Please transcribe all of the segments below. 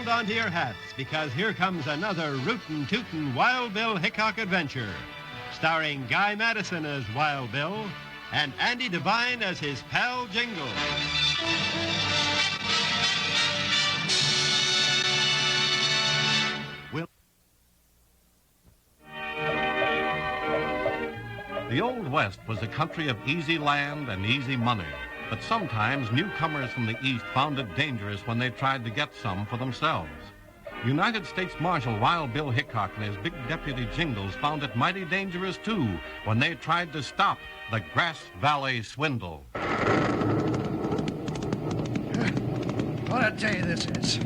hold on to your hats, because here comes another rootin' tootin' Wild Bill Hickok adventure, starring Guy Madison as Wild Bill and Andy Devine as his pal Jingles. The Old West was a country of easy land and easy money, but sometimes newcomers from the East found it dangerous when they tried to get some for themselves. United States Marshal Wild Bill Hickok and his big deputy Jingles found it mighty dangerous, too, when they tried to stop the Grass Valley Swindle. What a day this is.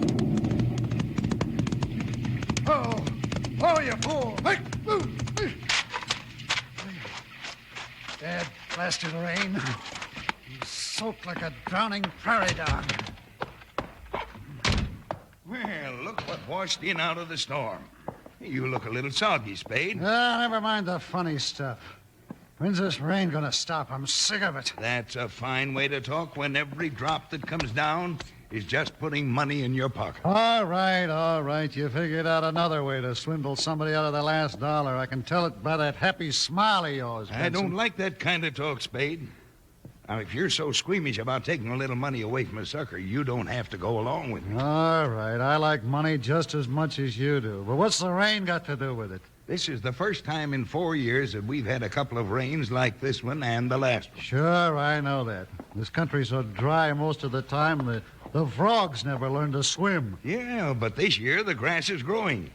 Oh, you fool. Dead blasted rain. You soaked like a drowning prairie dog. Well, look what washed in out of the storm. You look a little soggy, Spade. Never mind the funny stuff. When's this rain gonna stop? I'm sick of it. That's a fine way to talk when every drop that comes down is just putting money in your pocket. All right. You figured out another way to swindle somebody out of their last dollar. I can tell it by that happy smile of yours, Benson. I don't like that kind of talk, Spade. Now, if you're so squeamish about taking a little money away from a sucker, you don't have to go along with me. All right. I like money just as much as you do. But what's the rain got to do with it? This is the first time in 4 years that we've had a couple of rains like this one and the last one. Sure, I know that. This country's so dry most of the time that the frogs never learn to swim. Yeah, but this year the grass is growing.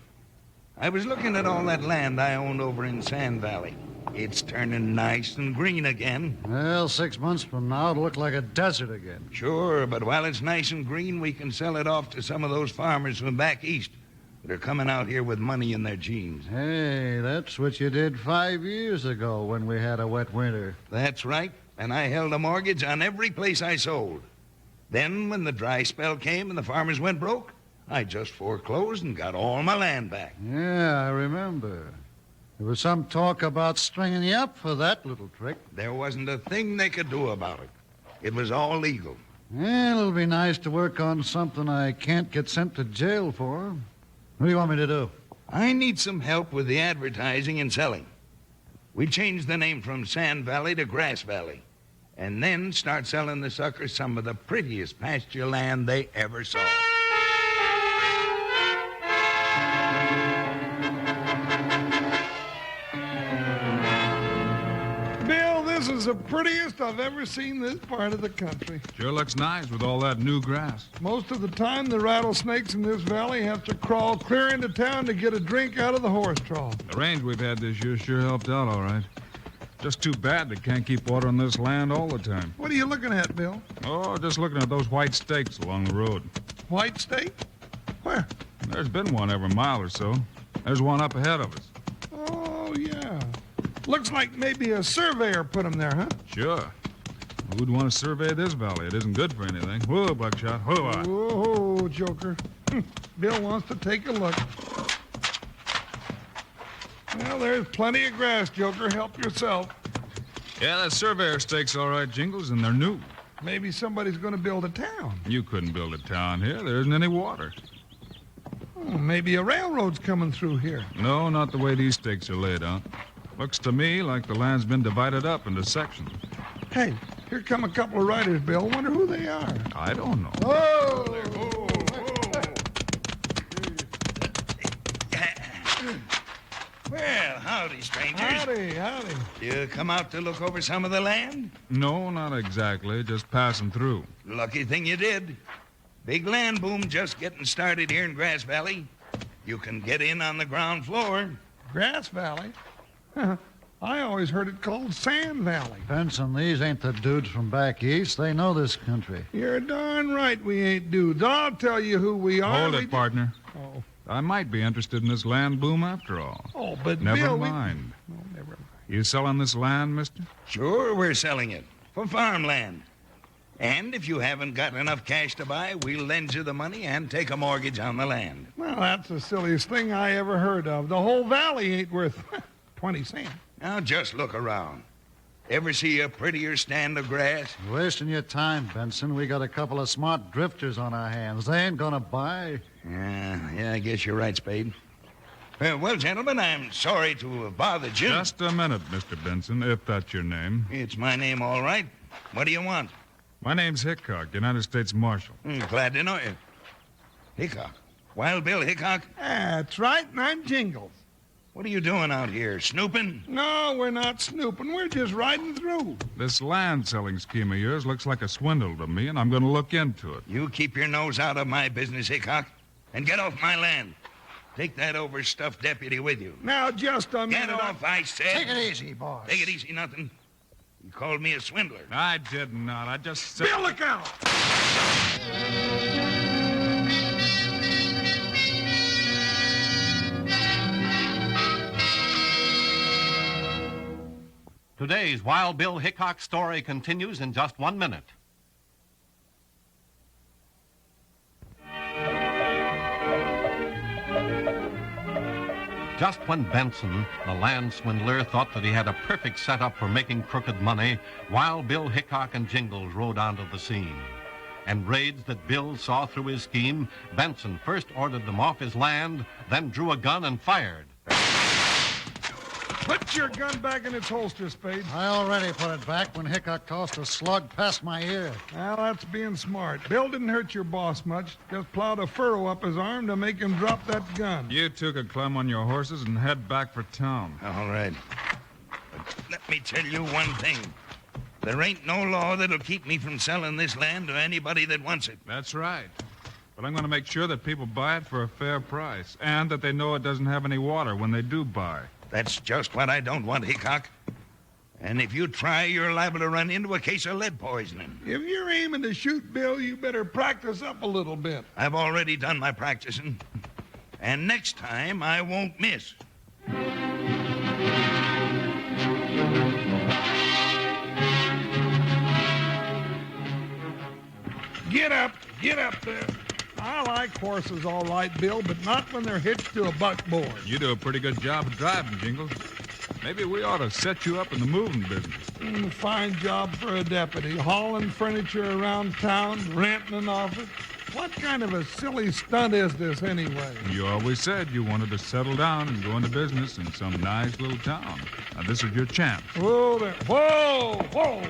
I was looking at all that land I owned over in Sand Valley. It's turning nice and green again. Well, 6 months from now, it'll look like a desert again. Sure, but while it's nice and green, we can sell it off to some of those farmers from back east that are coming out here with money in their jeans. Hey, that's what you did 5 years ago when we had a wet winter. That's right, and I held a mortgage on every place I sold. Then, when the dry spell came and the farmers went broke, I just foreclosed and got all my land back. Yeah, I remember. There was some talk about stringing you up for that little trick. There wasn't a thing they could do about it. It was all legal. Well, it'll be nice to work on something I can't get sent to jail for. What do you want me to do? I need some help with the advertising and selling. We changed the name from Sand Valley to Grass Valley, and then start selling the suckers some of the prettiest pasture land they ever saw. Bill, this is the prettiest I've ever seen this part of the country. Sure looks nice with all that new grass. Most of the time, the rattlesnakes in this valley have to crawl clear into town to get a drink out of the horse trough. The rains we've had this year sure helped out all right. Just too bad they can't keep water on this land all the time. What are you looking at, Bill? Oh, just looking at those white stakes along the road. White stake? Where? There's been one every mile or so. There's one up ahead of us. Oh, yeah. Looks like maybe a surveyor put them there, huh? Sure. Who'd want to survey this valley? It isn't good for anything. Whoa, Buckshot. Whoa. Whoa, Joker. Bill wants to take a look. Well, there's plenty of grass, Joker. Help yourself. Yeah, that surveyor stake's all right, Jingles, and they're new. Maybe somebody's going to build a town. You couldn't build a town here. There isn't any water. Oh, maybe a railroad's coming through here. No, not the way these stakes are laid out. Looks to me like the land's been divided up into sections. Hey, here come a couple of riders, Bill. Wonder who they are. I don't know. Oh! Well, howdy, strangers. Howdy. You come out to look over some of the land? No, not exactly. Just passing through. Lucky thing you did. Big land boom just getting started here in Grass Valley. You can get in on the ground floor. Grass Valley? I always heard it called Sand Valley. Benson, these ain't the dudes from back east. They know this country. You're darn right we ain't dudes. I'll tell you who we are. Hold it, partner. Oh. I might be interested in this land boom after all. Oh, but Never Bill, mind. No, never mind. You selling this land, mister? Sure, we're selling it for farmland. And if you haven't got enough cash to buy, we'll lend you the money and take a mortgage on the land. Well, that's the silliest thing I ever heard of. The whole valley ain't worth 20 cents. Now, just look around. Ever see a prettier stand of grass? You're wasting your time, Benson. We got a couple of smart drifters on our hands. They ain't gonna buy. Yeah, I guess you're right, Spade. Well, gentlemen, I'm sorry to have bothered you. Just a minute, Mr. Benson, if that's your name. It's my name, all right. What do you want? My name's Hickok, United States Marshal. Glad to know you. Hickok. Wild Bill Hickok? That's right, and I'm Jingles. What are you doing out here, snooping? No, we're not snooping. We're just riding through. This land-selling scheme of yours looks like a swindle to me, and I'm going to look into it. You keep your nose out of my business, Hickok, and get off my land. Take that overstuffed deputy with you. Now, just a minute. Get off, I said. Take it easy, boss. Take it easy, nothing. You called me a swindler. I did not. I just said... Bill, look out! Today's Wild Bill Hickok story continues in just 1 minute. Just when Benson, the land swindler, thought that he had a perfect setup for making crooked money, Wild Bill Hickok and Jingles rode onto the scene. Enraged that Bill saw through his scheme, Benson first ordered them off his land, then drew a gun and fired. Put your gun back in its holster, Spade. I already put it back when Hickok tossed a slug past my ear. Well, that's being smart. Bill didn't hurt your boss much. Just plowed a furrow up his arm to make him drop that gun. You two could climb on your horses and head back for town. All right. But let me tell you one thing. There ain't no law that'll keep me from selling this land to anybody that wants it. That's right. But I'm going to make sure that people buy it for a fair price, and that they know it doesn't have any water when they do buy. That's just what I don't want, Hickok. And if you try, you're liable to run into a case of lead poisoning. If you're aiming to shoot Bill, you better practice up a little bit. I've already done my practicing. And next time, I won't miss. Get up there. I like horses all right, Bill, but not when they're hitched to a buckboard. You do a pretty good job of driving, Jingles. Maybe we ought to set you up in the moving business. Fine job for a deputy. Hauling furniture around town, renting an office. What kind of a silly stunt is this, anyway? You always said you wanted to settle down and go into business in some nice little town. Now, this is your chance. Whoa there. Whoa! Oh,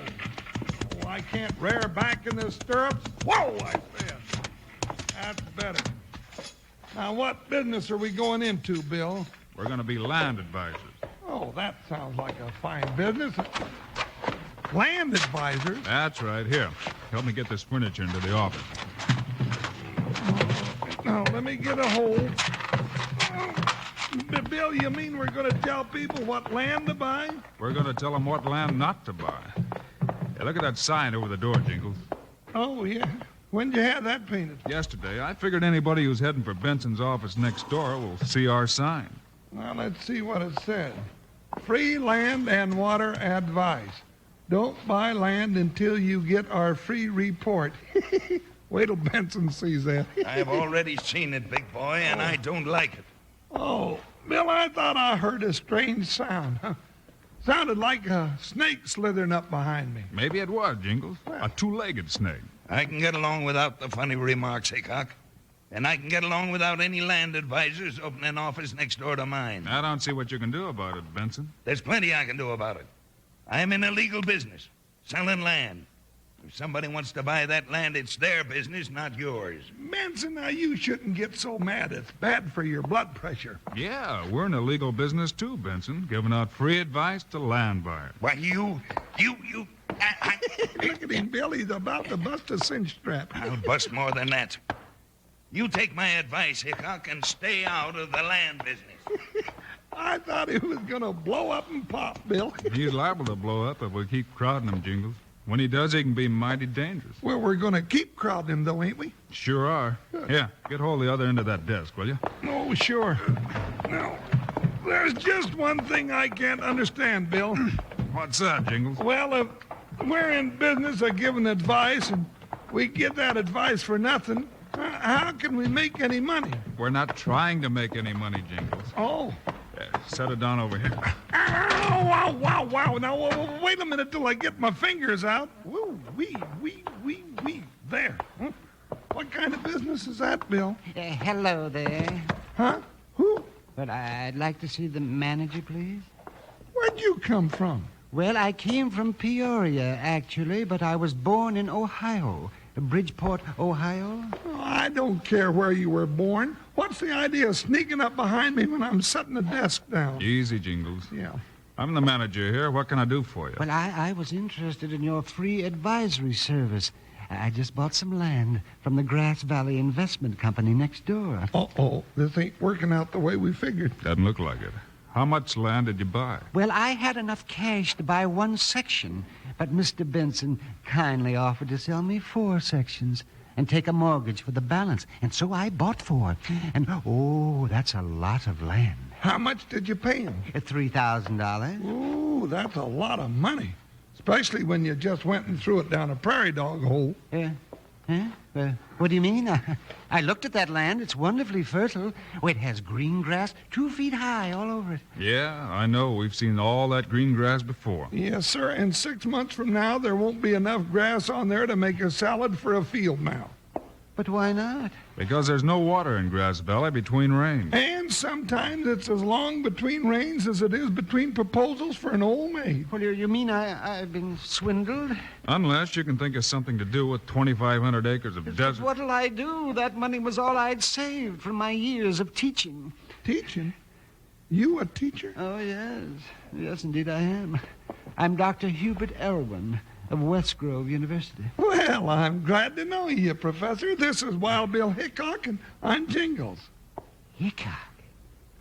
I can't rear back in the stirrups. Whoa, I said. That's better. Now, what business are we going into, Bill? We're going to be land advisors. Oh, that sounds like a fine business. Land advisors? That's right. Here, help me get this furniture into the office. Now, let me get a hold. Bill, you mean we're going to tell people what land to buy? We're going to tell them what land not to buy. Hey, look at that sign over the door, Jingles. Oh, yeah. When'd you have that painted? Yesterday. I figured anybody who's heading for Benson's office next door will see our sign. Well, let's see what it said. Free land and water advice. Don't buy land until you get our free report. Wait till Benson sees that. I've already seen it, big boy, and I don't like it. Oh, Bill, I thought I heard a strange sound. Sounded like a snake slithering up behind me. Maybe it was, Jingles. A two-legged snake. I can get along without the funny remarks, Hickok. And I can get along without any land advisors opening an office next door to mine. I don't see what you can do about it, Benson. There's plenty I can do about it. I'm in a legal business, selling land. If somebody wants to buy that land, it's their business, not yours. Benson, now you shouldn't get so mad. It's bad for your blood pressure. Yeah, we're in a legal business too, Benson, giving out free advice to land buyers. Why, Look at him, Bill. He's about to bust a cinch strap. I'll bust more than that. You take my advice, Hickok, and stay out of the land business. I thought he was going to blow up and pop, Bill. He's liable to blow up if we keep crowding him, Jingles. When he does, he can be mighty dangerous. Well, we're going to keep crowding him, though, ain't we? Sure are. Yeah, get hold of the other end of that desk, will you? Oh, sure. Now, there's just one thing I can't understand, Bill. What's that, Jingles? Well, if we're in business of giving advice and we get that advice for nothing, how can we make any money? We're not trying to make any money, Jingles. Oh. set it down over here. Ow, wow. Now, wait a minute till I get my fingers out. Woo, wee. There. Huh? What kind of business is that, Bill? Hello there. Huh? Who? Well, I'd like to see the manager, please. Where'd you come from? Well, I came from Peoria, actually, but I was born in Ohio. Bridgeport, Ohio. Oh, I don't care where you were born. What's the idea of sneaking up behind me when I'm setting the desk down? Easy, Jingles. Yeah. I'm the manager here. What can I do for you? Well, I was interested in your free advisory service. I just bought some land from the Grass Valley Investment Company next door. Uh-oh. This ain't working out the way we figured. Doesn't look like it. How much land did you buy? Well, I had enough cash to buy one section, but Mr. Benson kindly offered to sell me 4 sections and take a mortgage for the balance. And so I bought 4. And, that's a lot of land. How much did you pay him? $3,000. Ooh, that's a lot of money. Especially when you just went and threw it down a prairie dog hole. What do you mean? I looked at that land. It's wonderfully fertile. Oh, it has green grass 2 feet high all over it. Yeah, I know. We've seen all that green grass before. Yes, sir. And 6 months from now, there won't be enough grass on there to make a salad for a field mouse. But why not? Because there's no water in Grass Valley between rains. And sometimes it's as long between rains as it is between proposals for an old maid. Well, you mean I've been swindled? Unless you can think of something to do with 2,500 acres of desert. What'll I do? That money was all I'd saved from my years of teaching. Teaching? You a teacher? Oh, yes. Yes, indeed I am. I'm Dr. Hubert Elwyn of West Grove University. Well, I'm glad to know you, Professor. This is Wild Bill Hickok, and I'm Jingles. Hickok?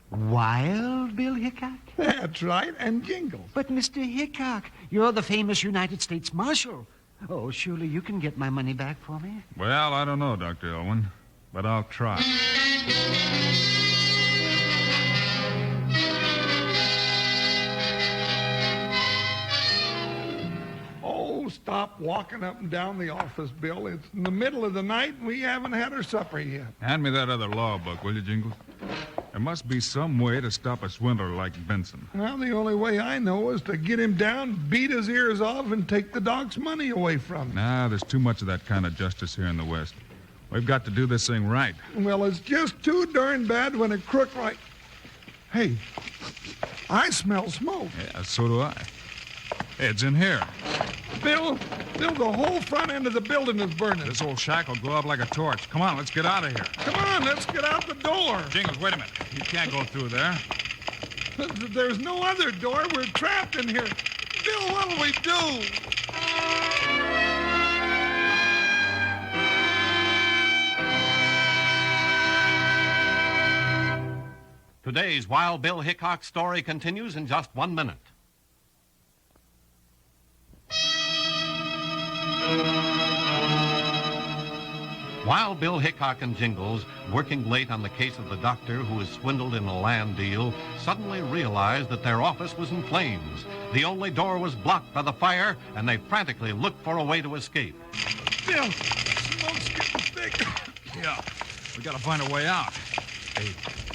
Wild Bill Hickok? That's right, and Jingles. But, Mr. Hickok, you're the famous United States Marshal. Oh, surely you can get my money back for me. Well, I don't know, Dr. Elwyn, but I'll try. Oh, stop walking up and down the office, Bill. It's in the middle of the night, and we haven't had our supper yet. Hand me that other law book, will you, Jingles? There must be some way to stop a swindler like Benson. Well, the only way I know is to get him down, beat his ears off, and take the dog's money away from him. Nah, there's too much of that kind of justice here in the West. We've got to do this thing right. Well, it's just too darn bad when a crook like... Hey, I smell smoke. Yeah, so do I. Hey, it's in here. Bill, the whole front end of the building is burning. This old shack will go up like a torch. Come on, let's get out of here. Come on, let's get out the door. Jingles, wait a minute. You can't go through there. There's no other door. We're trapped in here. Bill, what'll we do? Today's Wild Bill Hickok story continues in just 1 minute. Wild Bill Hickok and Jingles, working late on the case of the doctor who was swindled in a land deal, suddenly realized that their office was in flames. The only door was blocked by the fire, and they frantically looked for a way to escape. Bill, smoke's getting thick. Yeah, we gotta find a way out. Hey,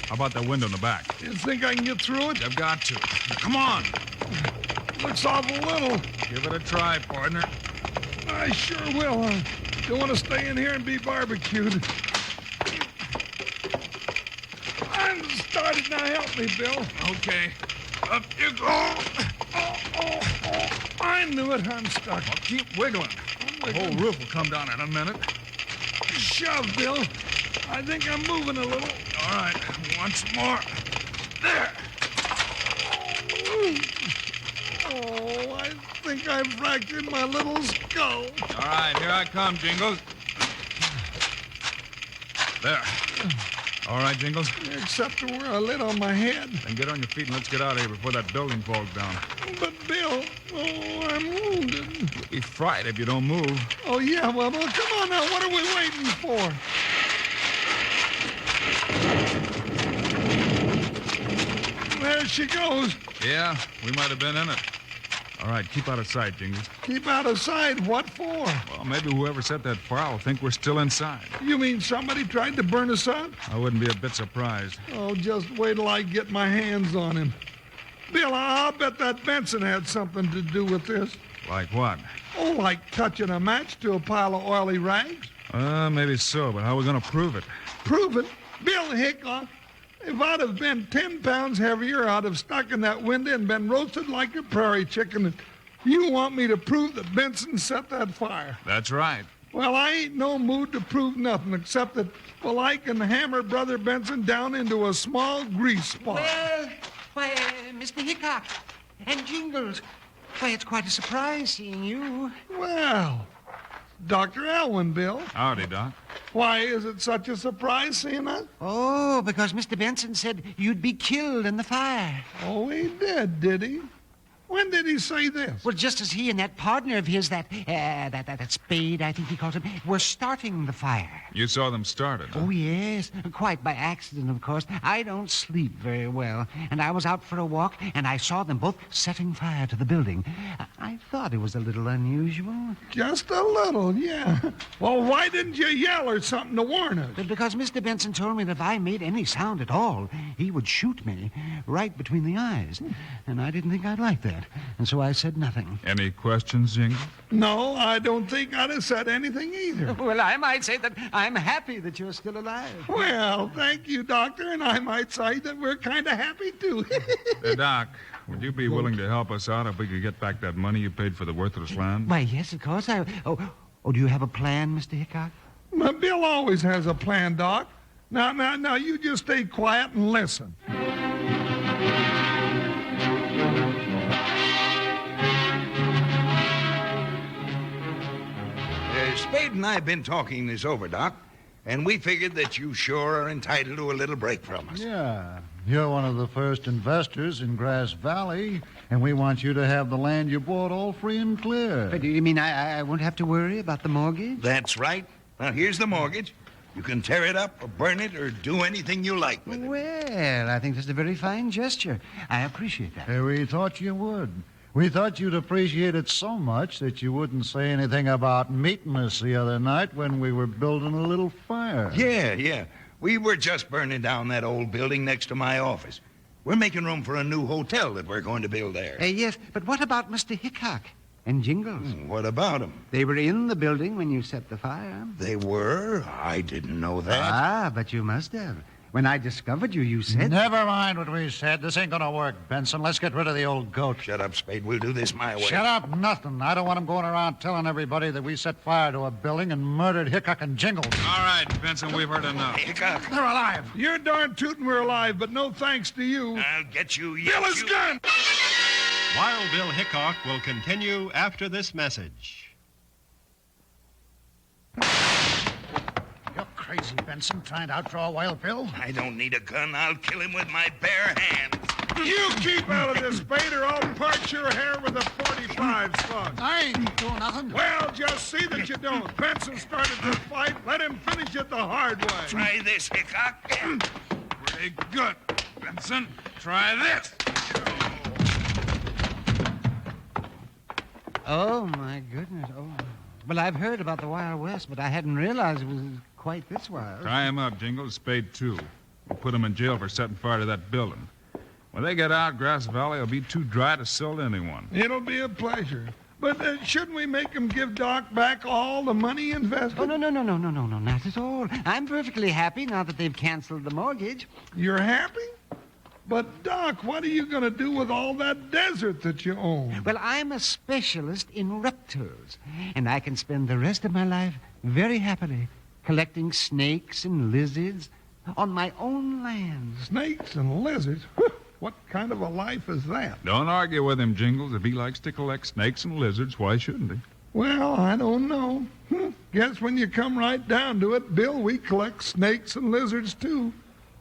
how about that window in the back? You think I can get through it? I've got to. Come on. Looks awful little. Give it a try, partner. I sure will. I don't want to stay in here and be barbecued. I'm started. Now help me, Bill. Okay. Up you go. Oh. I knew it. I'm stuck. Well, keep wiggling. The whole roof will come down in a minute. Shove, Bill. I think I'm moving a little. All right, once more. There. Oh, I think I fractured my little skull. All right, here I come, Jingles. There. All right, Jingles. Except to wear a lid on my head. Then get on your feet and let's get out of here before that building falls down. But, Bill, I'm wounded. You'll be fried if you don't move. Oh, yeah, well, come on now. What are we waiting for? There she goes. Yeah, we might have been in it. All right, keep out of sight, Jingles. Keep out of sight? What for? Well, maybe whoever set that fire will think we're still inside. You mean somebody tried to burn us up? I wouldn't be a bit surprised. Oh, just wait till I get my hands on him. Bill, I'll bet that Benson had something to do with this. Like what? Oh, like touching a match to a pile of oily rags. Maybe so, but how are we going to prove it? Prove it. Bill Hickok, if I'd have been 10 pounds heavier, I'd have stuck in that window and been roasted like a prairie chicken. You want me to prove that Benson set that fire? That's right. Well, I ain't no mood to prove nothing except that, well, I can hammer Brother Benson down into a small grease spot. Well, why, Mr. Hickok and Jingles. Why, it's quite a surprise seeing you. Well, Dr. Elwin, Bill. Howdy, Doc. Why is it such a surprise seeing us? Oh, because Mr. Benson said you'd be killed in the fire. Oh, he did he? When did he say this? Well, just as he and that partner of his, that Spade, I think he calls him, were starting the fire. You saw them start it, huh? Oh, yes. Quite by accident, of course. I don't sleep very well. And I was out for a walk, and I saw them both setting fire to the building. I thought it was a little unusual. Just a little, yeah. Well, why didn't you yell or something to warn us? Because Mr. Benson told me that if I made any sound at all, he would shoot me right between the eyes. And I didn't think I'd like that. And so I said nothing. Any questions, Jingles? No, I don't think I'd have said anything either. Well, I might say that I'm happy that you're still alive. Well, thank you, Doctor, and I might say that we're kind of happy, too. Hey, Doc, would you be willing to help us out if we could get back that money you paid for the worthless land? Why, yes, of course. Oh, do you have a plan, Mr. Hickok? Bill always has a plan, Doc. Now, you just stay quiet and listen. Spade and I have been talking this over, Doc, and we figured that you sure are entitled to a little break from us. Yeah. You're one of the first investors in Grass Valley, and we want you to have the land you bought all free and clear. Do you mean I won't have to worry about the mortgage? That's right. Now, here's the mortgage. You can tear it up or burn it or do anything you like with it. Well, I think that's a very fine gesture. I appreciate that. We thought you would. We thought you'd appreciate it so much that you wouldn't say anything about meeting us the other night when we were building a little fire. Yeah. We were just burning down that old building next to my office. We're making room for a new hotel that we're going to build there. Yes, but what about Mr. Hickok and Jingles? What about them? They were in the building when you set the fire. They were? I didn't know that. But you must have. When I discovered you, you said... Never mind what we said. This ain't gonna work, Benson. Let's get rid of the old goat. Shut up, Spade. We'll do this my way. Shut up, nothing. I don't want him going around telling everybody that we set fire to a building and murdered Hickok and Jingles. All right, Benson, we've heard enough. Hickok. They're alive. You're darn tootin' we're alive, but no thanks to you. I'll get you. Bill is done! Wild Bill Hickok will continue after this message. You're crazy, Benson, trying to outdraw Wild Bill. I don't need a gun. I'll kill him with my bare hands. You keep out of this, Spade, or I'll part your hair with a 45 slug. I ain't doing nothing. Well, just see that you don't. Benson started this fight. Let him finish it the hard way. Try this, Hickok. Pretty good. Benson, try this. Oh, my goodness. Oh. Well, I've heard about the Wild West, but I hadn't realized it was quite this wild. Tie him up, Jingles. Spade, too. We'll put him in jail for setting fire to that building. When they get out, Grass Valley will be too dry to sell to anyone. It'll be a pleasure. But shouldn't we make him give Doc back all the money he invested? Oh, no, not at all. I'm perfectly happy now that they've canceled the mortgage. You're happy? But, Doc, what are you going to do with all that desert that you own? Well, I'm a specialist in reptiles, and I can spend the rest of my life very happily collecting snakes and lizards on my own land. Snakes and lizards? What kind of a life is that? Don't argue with him, Jingles. If he likes to collect snakes and lizards, why shouldn't he? Well, I don't know. Guess when you come right down to it, Bill, we collect snakes and lizards, too.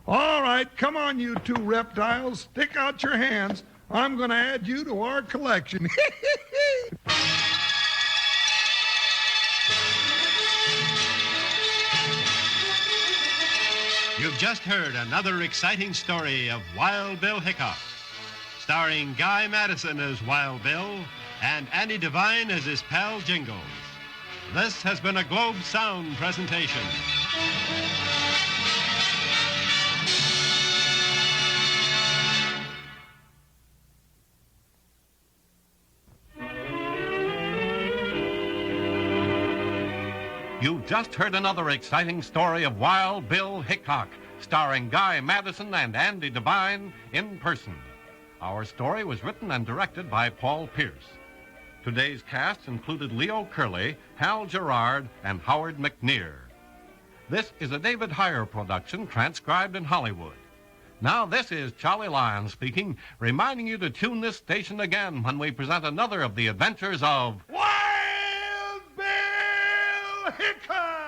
All right, come on, you two reptiles. Stick out your hands. I'm going to add you to our collection. You've just heard another exciting story of Wild Bill Hickok, starring Guy Madison as Wild Bill and Andy Devine as his pal Jingles. This has been a Globe Sound presentation. You've just heard another exciting story of Wild Bill Hickok, starring Guy Madison and Andy Devine in person. Our story was written and directed by Paul Pierce. Today's cast included Leo Curley, Hal Gerard, and Howard McNear. This is a David Heyer production transcribed in Hollywood. Now, this is Charlie Lyon speaking, reminding you to tune this station again when we present another of the adventures of Wild Bill Hickok!